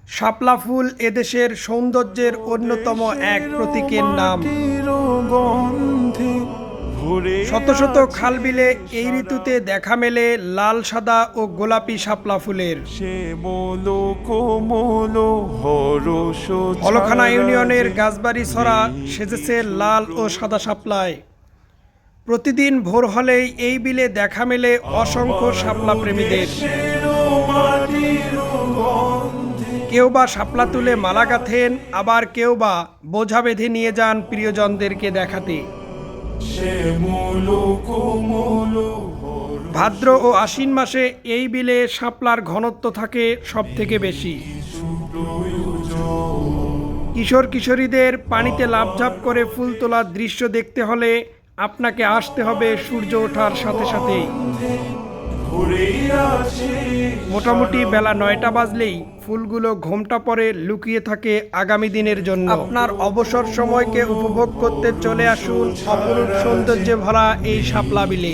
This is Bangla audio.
শাপলা ফুল এদেশের সৌন্দর্যের অন্যতম এক প্রতীকের নাম। শত শত খালবিলে এই ঋতুতে দেখা মেলে লাল, সাদা ও গোলাপি শাপলা ফুলের। হলখানা ইউনিয়নের গাছবাড়ি ছড়া সেজেছে লাল ও সাদা শাপলায়। প্রতিদিন ভোর হলেই এই বিলে দেখা মেলে অসংখ্য শাপলা প্রেমীদের। কেউ বা শাপলা তুলে মালা গাঁথেন, আবার কেউ বা বোঝা বেঁধে নিয়ে যান প্রিয়জনদেরকে দেখাতে। ভাদ্র ও আশ্বিন মাসে এই বিলে শাপলার ঘনত্ব থাকে সব থেকে বেশি। কিশোর কিশোরীদের পানিতে লাফঝাপ করে ফুল তোলার দৃশ্য দেখতে হলে আপনাকে আসতে হবে সূর্য ওঠার সাথে সাথেই। মোটামুটি বেলা 9টা বাজলেই ফুলগুলো ঘোমটা পরে লুকিয়ে থাকে আগামী দিনের জন্য। আপনার অবসর সময়কে উপভোগ করতে চলে আসুন অপরূপ সৌন্দর্যে ভরা এই শাপলা বিলে।